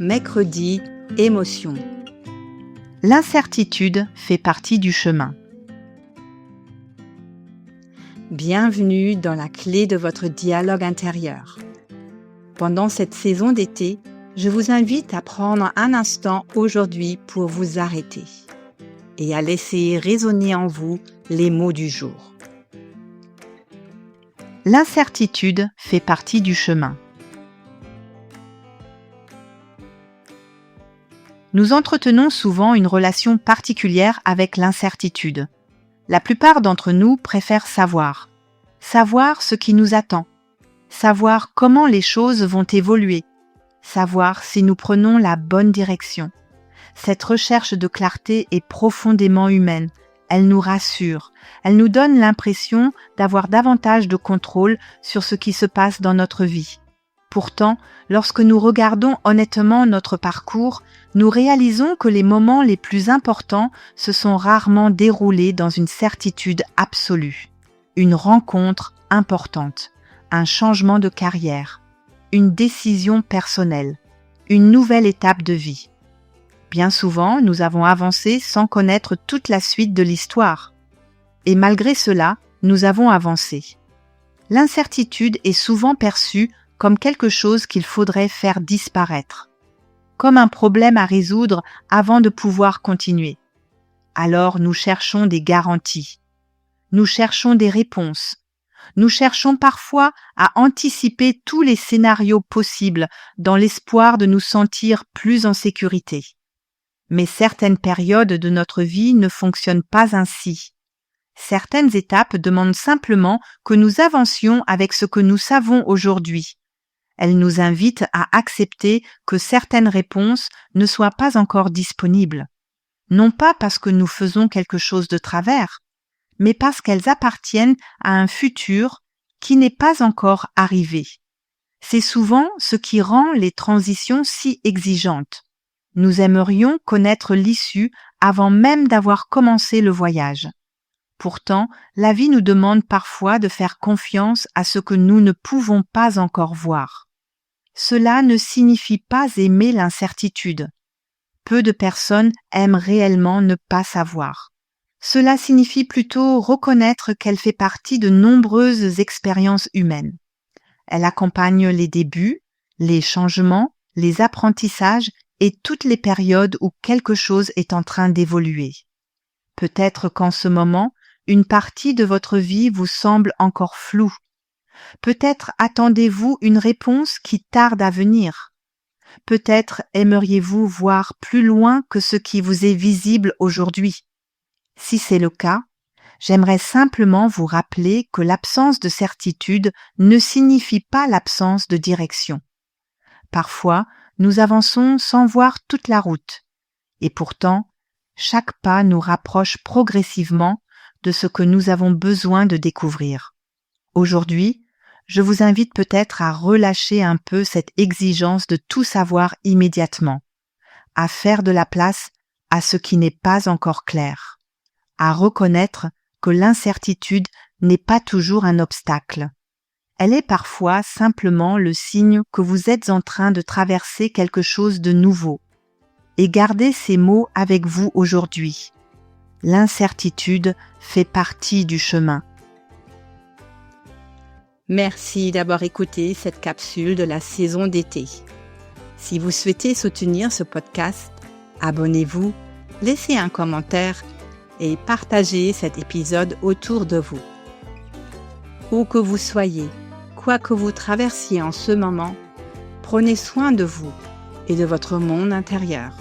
Mercredi, émotion. L'incertitude fait partie du chemin. Bienvenue dans la clé de votre dialogue intérieur. Pendant cette saison d'été, je vous invite à prendre un instant aujourd'hui pour vous arrêter et à laisser résonner en vous les mots du jour. L'incertitude fait partie du chemin. Nous entretenons souvent une relation particulière avec l'incertitude. La plupart d'entre nous préfèrent savoir ce qui nous attend, savoir comment les choses vont évoluer, savoir si nous prenons la bonne direction. Cette recherche de clarté est profondément humaine. Elle nous rassure, elle nous donne l'impression d'avoir davantage de contrôle sur ce qui se passe dans notre vie. Pourtant, lorsque nous regardons honnêtement notre parcours, nous réalisons que les moments les plus importants se sont rarement déroulés dans une certitude absolue. Une rencontre importante, un changement de carrière, une décision personnelle, une nouvelle étape de vie. Bien souvent, nous avons avancé sans connaître toute la suite de l'histoire. Et malgré cela, nous avons avancé. L'incertitude est souvent perçue comme quelque chose qu'il faudrait faire disparaître, comme un problème à résoudre avant de pouvoir continuer. Alors nous cherchons des garanties, nous cherchons des réponses, nous cherchons parfois à anticiper tous les scénarios possibles dans l'espoir de nous sentir plus en sécurité. Mais certaines périodes de notre vie ne fonctionnent pas ainsi. Certaines étapes demandent simplement que nous avancions avec ce que nous savons aujourd'hui. Elles nous invitent à accepter que certaines réponses ne soient pas encore disponibles. Non pas parce que nous faisons quelque chose de travers, mais parce qu'elles appartiennent à un futur qui n'est pas encore arrivé. C'est souvent ce qui rend les transitions si exigeantes. Nous aimerions connaître l'issue avant même d'avoir commencé le voyage. Pourtant, la vie nous demande parfois de faire confiance à ce que nous ne pouvons pas encore voir. Cela ne signifie pas aimer l'incertitude. Peu de personnes aiment réellement ne pas savoir. Cela signifie plutôt reconnaître qu'elle fait partie de nombreuses expériences humaines. Elle accompagne les débuts, les changements, les apprentissages et toutes les périodes où quelque chose est en train d'évoluer. Peut-être qu'en ce moment, une partie de votre vie vous semble encore floue. Peut-être attendez-vous une réponse qui tarde à venir. Peut-être aimeriez-vous voir plus loin que ce qui vous est visible aujourd'hui. Si c'est le cas, j'aimerais simplement vous rappeler que l'absence de certitude ne signifie pas l'absence de direction. Parfois, nous avançons sans voir toute la route. Et pourtant, chaque pas nous rapproche progressivement de ce que nous avons besoin de découvrir. Aujourd'hui, je vous invite peut-être à relâcher un peu cette exigence de tout savoir immédiatement, à faire de la place à ce qui n'est pas encore clair, à reconnaître que l'incertitude n'est pas toujours un obstacle. Elle est parfois simplement le signe que vous êtes en train de traverser quelque chose de nouveau. Et gardez ces mots avec vous aujourd'hui. L'incertitude fait partie du chemin. Merci d'avoir écouté cette capsule de la saison d'été. Si vous souhaitez soutenir ce podcast, abonnez-vous, laissez un commentaire et partagez cet épisode autour de vous. Où que vous soyez, quoi que vous traversiez en ce moment, prenez soin de vous et de votre monde intérieur.